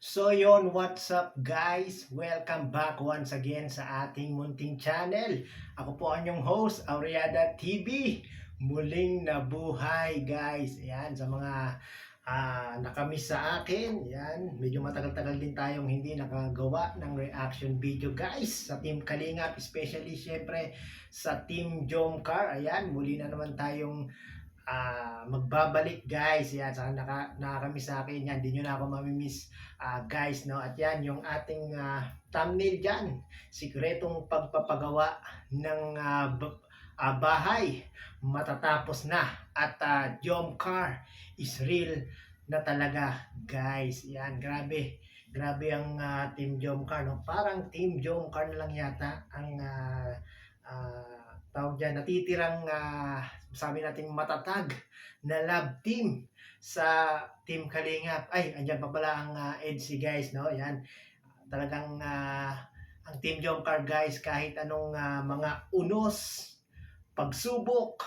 So yon, what's up guys? Welcome back once again sa ating munting channel. Ako po ang inyong host, Aureada TV. Muling nabuhay guys. Ayan, sa mga nakamiss sa akin. Ayan, medyo matagal-tagal din tayong hindi nakagawa ng reaction video guys. Sa Team Kalingap, especially syempre sa Team Jomcar. Ayan, muli na naman tayong magbabalik guys. Yan, saka nakakamiss sa akin yan. Hindi nyo na ako mamimiss guys, no? At yan, yung ating thumbnail dyan. Sikretong pagpapagawa ng bahay. Matatapos na. At Jomcar is real na talaga guys. Yan, grabe. Grabe ang Team Jomcar, no? Parang Team Jomcar na lang yata ang tawag dyan, natitirang sabi natin matatag na love team sa Team Kalingap. Ay, andyan pa pala ang EDC guys, no? Yan, talagang ang Team Jomcar guys, kahit anong mga unos, pagsubok,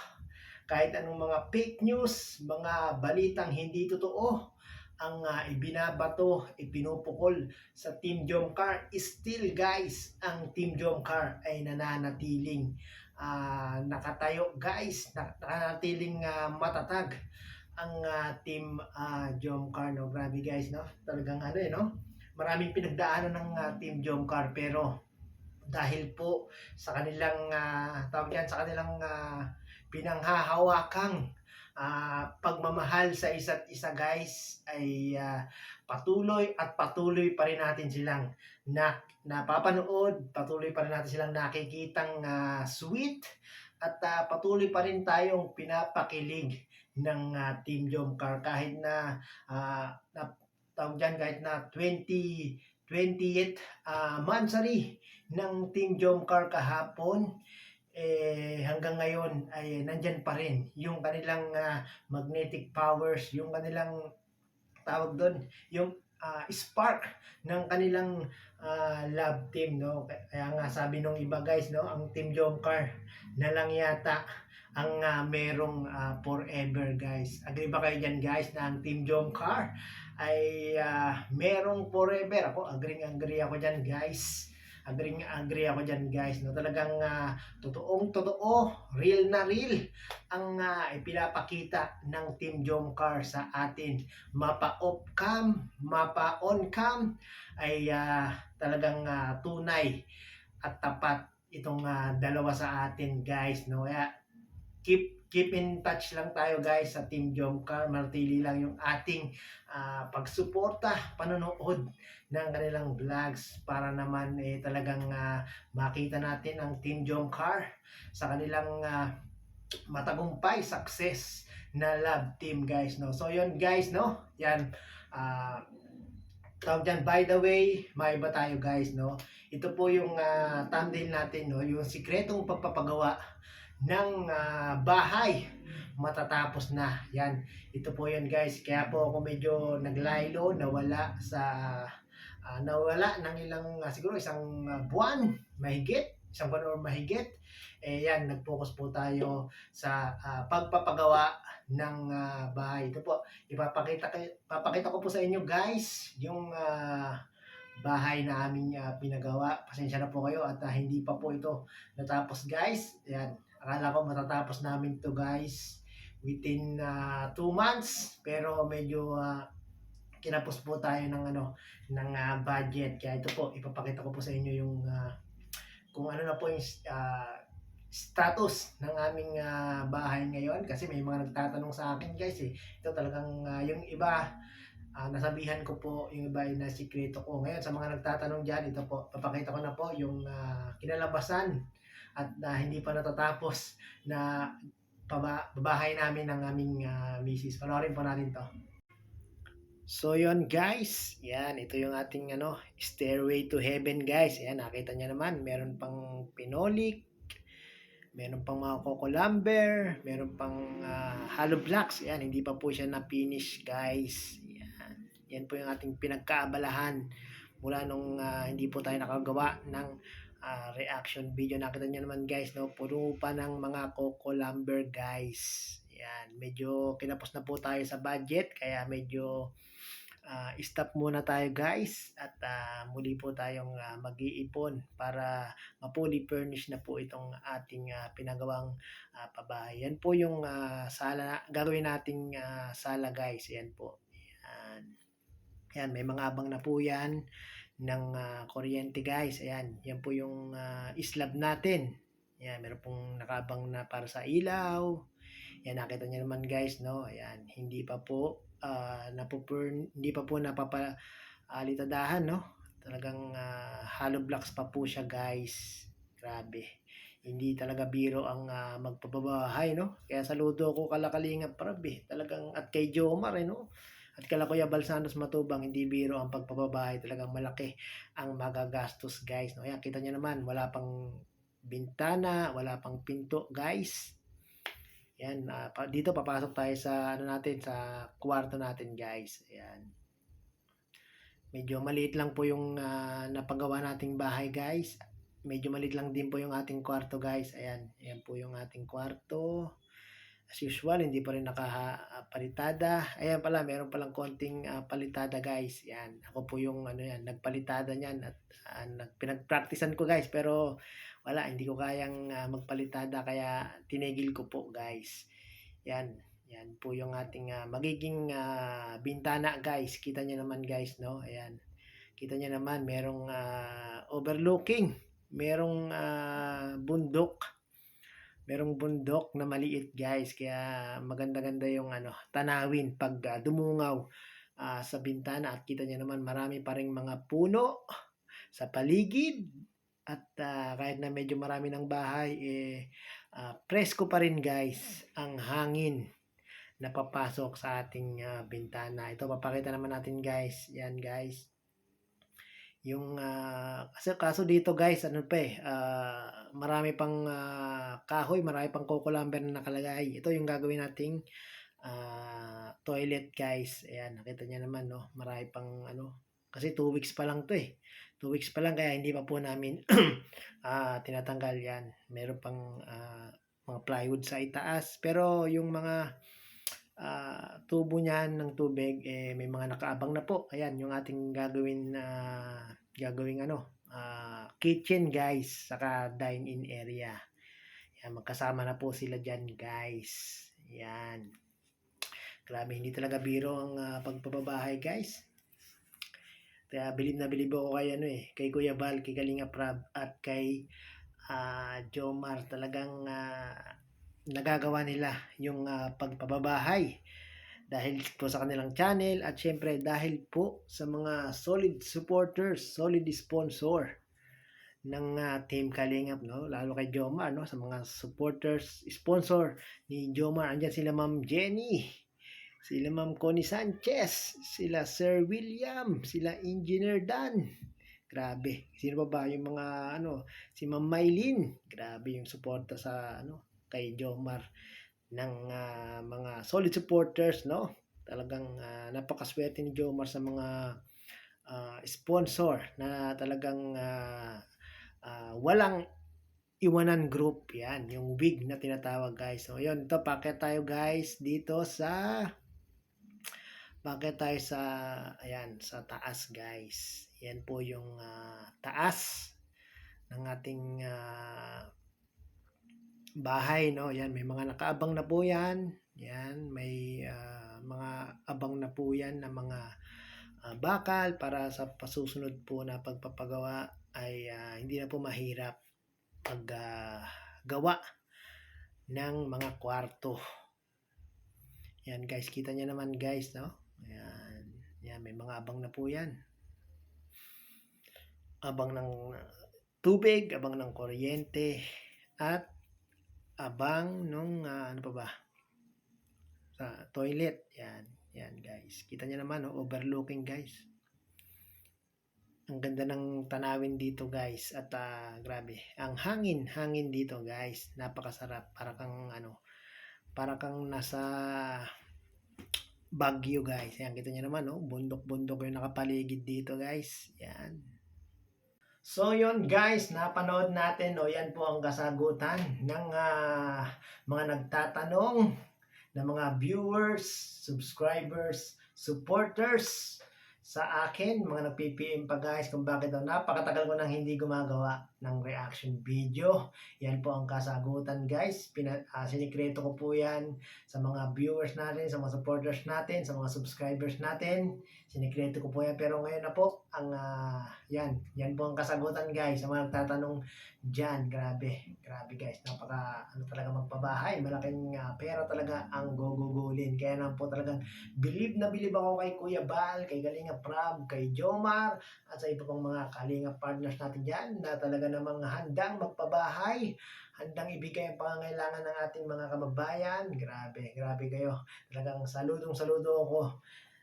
kahit anong mga fake news, mga balitang hindi totoo, ang ibinabato, ipinupukol sa Team Jomcar, still guys, ang Team Jomcar ay nananatiling nakatayo guys, nakatiling matatag ang Team Jomcar, no? Grabe guys, no? Talagang ano no? Maraming pinagdaanan ng Team Jomcar, pero dahil po sa kanilang tawag yan, sa kanilang pinanghahawakang pagmamahal sa isa't isa guys, ay patuloy at patuloy pa rin natin silang napapanood, patuloy pa rin natin silang nakikitang sweet, at patuloy pa rin tayong pinapakilig ng Team Jomcar kahit na tawag dyan, kahit na 20th monthsary ng Team Jomcar kahapon, hanggang ngayon ay nandyan pa rin yung kanilang magnetic powers, yung kanilang tawag doon, yung spark ng kanilang love team, no? Kaya nga sabi nung iba guys, no, ang Team Jomcar na lang yata ang merong forever guys. Agree ba kayo dyan guys na ang Team Jomcar ay merong forever? Ako agree ako dyan guys. Agree ako dyan guys, no? Talagang totoong totoo, real na real ang ipinapakita ng Team Jomcar sa atin. Mapa off cam, mapa on cam, ay talagang tunay at tapat itong dalawa sa atin guys, no? Kaya keep in touch lang tayo guys sa Team Jomcar. Martili lang yung ating pagsuporta, panonood ng kanilang vlogs para naman talagang makita natin ang Team Jomcar sa kanilang matagumpay success na love team guys, no? So yun guys, no? Yan, tawag dyan, by the way, may iba tayo guys, no? Ito po yung thumbnail natin, no? Yung sikretong pagpapagawa ng bahay matatapos na. Yan, ito po yun guys. Kaya po ako medyo naglaylo, nawala ng ilang siguro isang buwan mahigit, isang buwan or mahigit. Yan, nag-focus po tayo sa pagpapagawa ng bahay. Ito po, papakita ko po sa inyo guys yung bahay na aming pinagawa. Pasensya na po kayo at hindi pa po ito natapos guys. Yan, akala ko matatapos namin to guys within 2 months, pero medyo kinapos po tayo ng ng budget. Kaya ito po, ipapakita ko po sa inyo yung kung ano na po yung status ng aming bahay ngayon, kasi may mga nagtatanong sa akin guys ito talagang yung iba nasabihan ko po, yung iba ay nasikreto ko. Ngayon sa mga nagtatanong dyan, ito po, papakita ko na po yung kinalabasan at hindi pa natatapos na babahay namin ng aming misis. Panoorin po natin to. So yon guys, yan, ito yung ating Stairway to Heaven guys. Yan, nakita niyo naman, meron pang pinolik, meron pang mga coco lumber, meron pang hollow blocks. Yan, hindi pa po siya na-finish guys. Yan, yan po yung ating pinagkaabalahan mula nung hindi po tayo nakagawa ng reaction video. Nakita niyo naman guys, no, puro pa ng mga coco lumber guys. Yan, medyo kinapos na po tayo sa budget, kaya medyo stop muna tayo guys at muli po tayong mag-iipon para ma-fully furnish na po itong ating pinagawang pabahay. Yan po yung sala, gagawin nating sala guys. Yan po. Yan. Yan, may mga abang na po yan ng kuryente guys. Ayan, yan po yung slab natin. Yan, meron pong nakabang na para sa ilaw. Yan, nakita niyo naman guys, no? Ayan, hindi pa po hindi pa po napapalitadahan, no? Talagang hollow blocks pa po siya guys. Grabe. Hindi talaga biro ang magpapabahay, no? Kaya saludo ko kala Kalingap Prab, talagang at kay Jomar, no? At kala Kuya Balsanos Matubang, hindi biro ang pagpapabahay, talagang malaki ang magagastos guys, no? Ayan, kita niyo naman, wala pang bintana, wala pang pinto guys. Yan, dito papasok tayo sa natin, sa kwarto natin guys. Ayan. Medyo maliit lang po yung napagawa nating bahay guys. Medyo maliit lang din po yung ating kwarto guys. Ayan, ayan po yung ating kwarto. As usual, hindi pa rin nakapalitada. Ayan pala, meron palang konting palitada guys. Yan, ako po yung nagpalitada niyan at pinagpracticean ko guys, pero wala, hindi ko kayang magpalitada kaya tinigil ko po guys. Yan, yan po yung ating magiging bintana guys. Kita niyo naman guys, no? Ayan. Kita niyo naman, merong overlooking, merong bundok. Merong bundok na maliit guys, kaya maganda-ganda yung tanawin pag dumungaw sa bintana. At kita niyo naman, marami pa ring mga puno sa paligid. At kahit na medyo marami ng bahay, presko pa rin guys ang hangin na papasok sa ating bintana. Ito, papakita naman natin guys. Yan guys. Yung kaso dito guys, marami pang kahoy, marami pang coco lumber na nakalagay. Ito yung gagawin nating toilet guys. Ayan, nakita niyo naman, no? Marami pang kasi 2 weeks pa lang to 2 weeks pa lang, kaya hindi pa po namin tinatanggal yan. Meron pang mga plywood sa itaas, pero yung mga tubo niyan ng tubig may mga nakaabang na po. Ayan yung ating gagawing kitchen guys, saka dine-in area. Yan, magkasama na po sila diyan guys. Yan. Grabe, hindi talaga biro ang pagpapabahay guys. Kaya bilib na bilib ako kay kay Kuya Val, kay Kalingap Prab at kay Jomar. Talagang nagagawa nila yung pagpapabahay dahil po sa kanilang channel at syempre dahil po sa mga solid supporters, solid sponsor ng Team Kalingap, no? Lalo kay Jomar, no? Sa mga supporters, sponsor ni Jomar, andyan sila Ma'am Jenny, sila Ma'am Connie Sanchez, sila Sir William, sila Engineer Dan. Grabe. Sino pa ba yung mga si Ma'am Maylin. Grabe yung suporta sa kay Jomar ng mga solid supporters, no? Talagang napakaswerte ni Jomar sa mga sponsor na talagang walang iwanan group. Yan, yung WIG na tinatawag guys. So yun, ito packet tayo guys dito sa ayan, sa taas guys. Yan po yung taas ng ating bahay, no? Yan, may mga nakaabang na po yan. Yan, may mga abang na po yan na mga bakal para sa pasusunod po na pagpapagawa ay hindi na po mahirap paggawa ng mga kwarto. Yan guys, kita niyo naman guys, no? Ayan, yan, may mga abang na po yan. Abang ng tubig, abang ng kuryente, at abang nung sa toilet. Yan, yan guys. Kita niyo naman, no? Overlooking guys. Ang ganda ng tanawin dito guys. At grabe, ang hangin dito guys. Napakasarap. Para kang nasa Baguio guys. Yan, kita niyo naman, no? Bundok-bundok yung nakapaligid dito guys. Yan. So yun guys, napanood natin, yan po ang kasagutan ng mga nagtatanong, ng mga viewers, subscribers, supporters sa akin, mga nag-PPM pa guys kung bakit daw napakatagal ko nang hindi gumagawa ng reaction video. Yan po ang kasagutan guys. Sinikreto ko po yan sa mga viewers natin, sa mga supporters natin, sa mga subscribers natin. Sinikreto ko po yan. Pero ngayon na po, yan po ang kasagutan guys. Sa mga nagtatanong dyan, grabe guys. Ano talaga magpabahay. Malaking pera talaga ang gugugulin. Kaya naman po talagang bilib na bilib ako kay Kuya Bal, kay Kalinga Prab, kay Jomar, at sa iba pang mga Kalinga partners natin dyan na talaga namang handang magpabahay, handang ibigay ang pangangailangan ng ating mga kababayan. Grabe kayo. Talagang saludo ako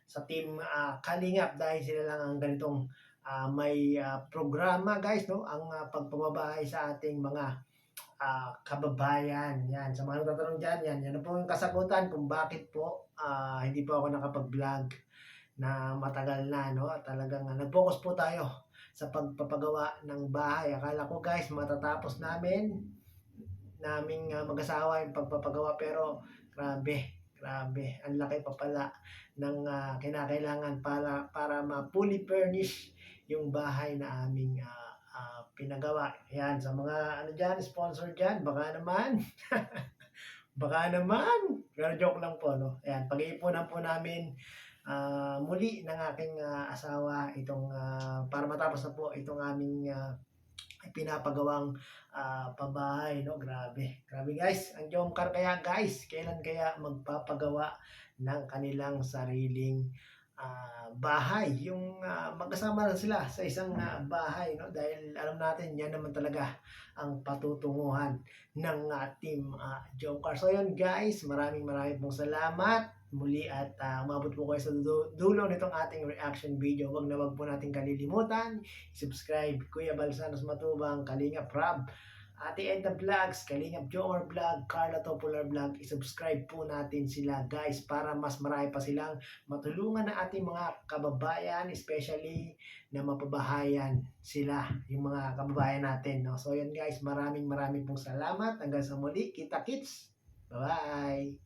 sa team Kalingap dahil sila lang ang ganitong may programa guys, no? Ang pagpababahay sa ating mga kababayan. Yan, sa mga nagtatanong dyan, yan na po yung kasagutan kung bakit po hindi po ako nakapag-vlog na matagal na, no? Talagang nag-focus po tayo sa pagpapagawa ng bahay. Akala ko guys, matatapos naming mag-asawa yung pagpapagawa, pero grabe, ang laki pa pala ng kinakailangan para ma-fully furnish yung bahay na aming pinagawa. Yan, sa mga sponsor dyan, baka naman, pero joke lang po, no? Ayan, pag-iipunan po namin muli ng aking asawa itong para matapos na po itong aming pinapagawang pabahay, no? Grabe guys, ang Jomcar kaya guys, kailan kaya magpapagawa ng kanilang sariling bahay, yung magkasama lang sila sa isang bahay, no? Dahil alam natin yan naman talaga ang patutunguhan ng team Jomcar. So yun guys, maraming pong salamat muli at umabot po kayo sa dulo nitong ating reaction video. Wag po natin kalilimutan subscribe Kuya Balsanos Matubang, Kalinga Prab, Ate Edna Vlogs, Kalingap Jomar Vlog, Carla Topular Vlog. I-subscribe po natin sila guys para mas marami pa silang matulungan na ating mga kababayan, especially na mapabahayan sila, yung mga kababayan natin, no? So yun guys, maraming pong salamat. Hanggang sa muli, kita kits. Bye-bye!